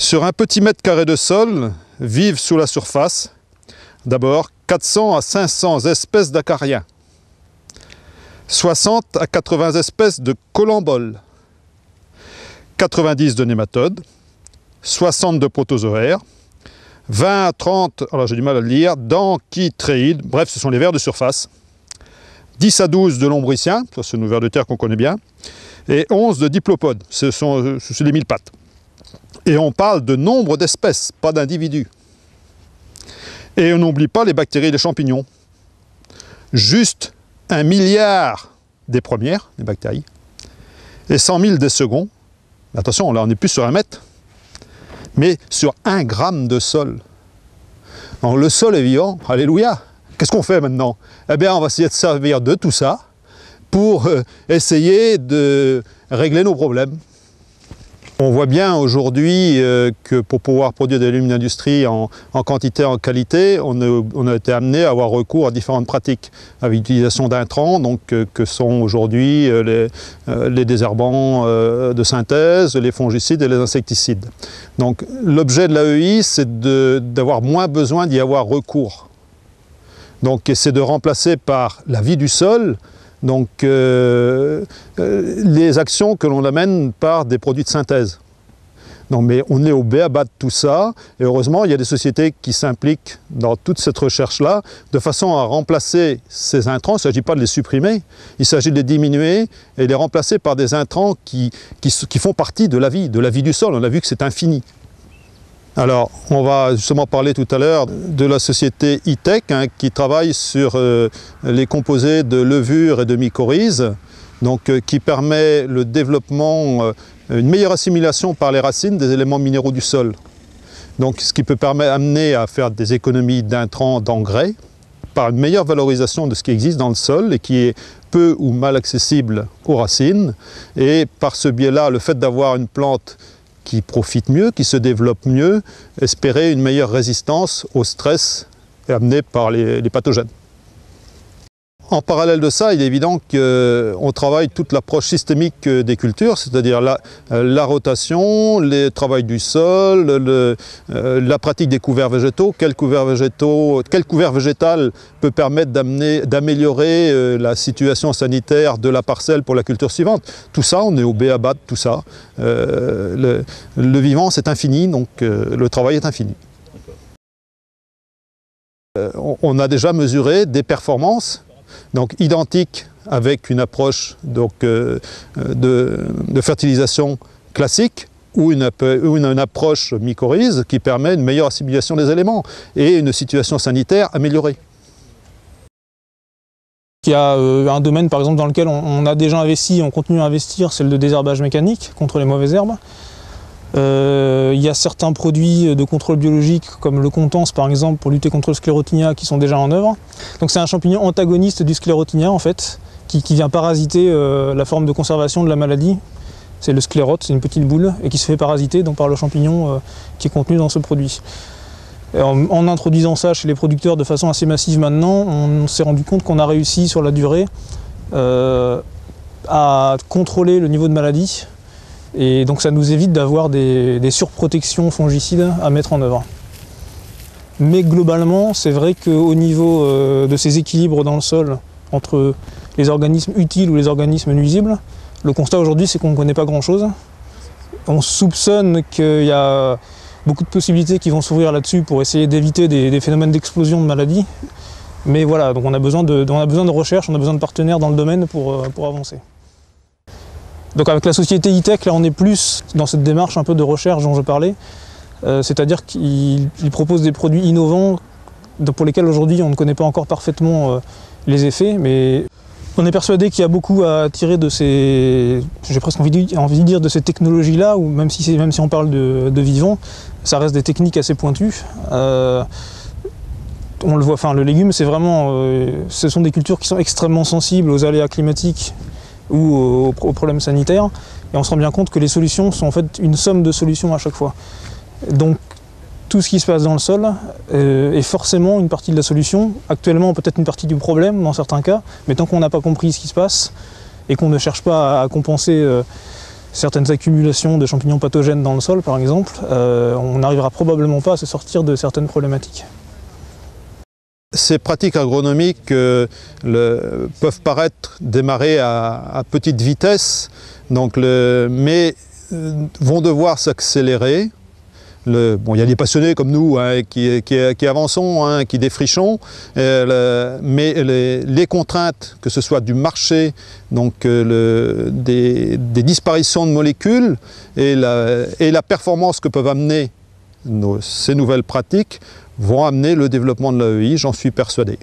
Sur un petit mètre carré de sol, vivent sous la surface, d'abord 400 à 500 espèces d'acariens, 60 à 80 espèces de colamboles, 90 de nématodes, 60 de protozoaires, 20 à 30, alors j'ai du mal à le lire, d'anchitréides, bref ce sont les vers de surface, 10 à 12 de lombriciens, ça c'est nos vers de terre qu'on connaît bien, et 11 de diplopodes, ce sont les mille pattes. Et on parle de nombre d'espèces, pas d'individus. Et on n'oublie pas les bactéries et les champignons. Juste 1 milliard des premières, des bactéries, et 100 000 des seconds. Attention, là on n'est plus sur 1 mètre, mais sur 1 gramme de sol. Donc le sol est vivant, alléluia. Qu'est-ce qu'on fait maintenant? Eh bien on va essayer de servir de tout ça pour essayer de régler nos problèmes. On voit bien aujourd'hui que pour pouvoir produire des légumes d'industrie en quantité, en qualité, on a été amené à avoir recours à différentes pratiques avec l'utilisation d'intrants, donc que sont aujourd'hui les désherbants de synthèse, les fongicides et les insecticides. Donc l'objet de l'AEI, c'est d'avoir moins besoin d'y avoir recours. Donc c'est de remplacer par la vie du sol, donc les actions que l'on amène par des produits de synthèse. Non, mais on est au b.a-ba de tout ça, et heureusement il y a des sociétés qui s'impliquent dans toute cette recherche-là, de façon à remplacer ces intrants. Il ne s'agit pas de les supprimer, il s'agit de les diminuer et de les remplacer par des intrants qui font partie de la vie du sol. On a vu que c'est infini. Alors, on va justement parler tout à l'heure de la société E-Tech qui travaille sur les composés de levure et de mycorhizes, donc qui permet le développement, une meilleure assimilation par les racines des éléments minéraux du sol. Donc, ce qui peut amener à faire des économies d'intrants, d'engrais, par une meilleure valorisation de ce qui existe dans le sol et qui est peu ou mal accessible aux racines. Et par ce biais-là, le fait d'avoir une plante qui profite mieux, qui se développe mieux, espérer une meilleure résistance au stress amené par les pathogènes. En parallèle de ça, il est évident qu'on travaille toute l'approche systémique des cultures, c'est-à-dire la rotation, le travail du sol, la pratique des couverts végétaux. Quel couvert végétal peut permettre d'améliorer la situation sanitaire de la parcelle pour la culture suivante. Tout ça, on est au b.a-ba de tout ça. Le vivant, c'est infini, donc le travail est infini. On a déjà mesuré des performances donc identique avec une approche donc, de fertilisation classique ou une approche mycorhize qui permet une meilleure assimilation des éléments et une situation sanitaire améliorée. Il y a un domaine par exemple dans lequel on a déjà investi, on continue à investir, c'est le désherbage mécanique contre les mauvaises herbes. Il y a certains produits de contrôle biologique comme le Contance par exemple pour lutter contre le sclérotinia qui sont déjà en œuvre. Donc c'est un champignon antagoniste du sclérotinia en fait, qui vient parasiter la forme de conservation de la maladie. C'est le sclérote, c'est une petite boule et qui se fait parasiter donc, par le champignon qui est contenu dans ce produit. Et en introduisant ça chez les producteurs de façon assez massive maintenant, on s'est rendu compte qu'on a réussi sur la durée à contrôler le niveau de maladie. Et donc ça nous évite d'avoir des surprotections fongicides à mettre en œuvre. Mais globalement, c'est vrai qu'au niveau de ces équilibres dans le sol, entre les organismes utiles ou les organismes nuisibles, le constat aujourd'hui c'est qu'on ne connaît pas grand-chose. On soupçonne qu'il y a beaucoup de possibilités qui vont s'ouvrir là-dessus pour essayer d'éviter des phénomènes d'explosion de maladies. Mais voilà, donc on a besoin de recherche, on a besoin de partenaires dans le domaine pour avancer. Donc avec la société E-Tech, là on est plus dans cette démarche un peu de recherche dont je parlais, c'est-à-dire qu'ils proposent des produits innovants pour lesquels aujourd'hui on ne connaît pas encore parfaitement les effets, mais on est persuadé qu'il y a beaucoup à tirer de ces, j'ai presque envie de dire de ces technologies-là, ou même si on parle de vivant, ça reste des techniques assez pointues. On le voit, enfin le légume c'est vraiment, ce sont des cultures qui sont extrêmement sensibles aux aléas climatiques ou aux problèmes sanitaires, et on se rend bien compte que les solutions sont en fait une somme de solutions à chaque fois. Donc tout ce qui se passe dans le sol est forcément une partie de la solution, actuellement peut-être une partie du problème dans certains cas, mais tant qu'on n'a pas compris ce qui se passe et qu'on ne cherche pas à compenser certaines accumulations de champignons pathogènes dans le sol, par exemple, on n'arrivera probablement pas à se sortir de certaines problématiques. Ces pratiques agronomiques peuvent paraître démarrer à petite vitesse, mais vont devoir s'accélérer. Bon, il y a des passionnés comme nous hein, qui avançons, hein, qui défrichons, mais les contraintes, que ce soit du marché, donc des disparitions de molécules et la performance que peuvent amener ces nouvelles pratiques, vont amener le développement de l'AEI, j'en suis persuadé.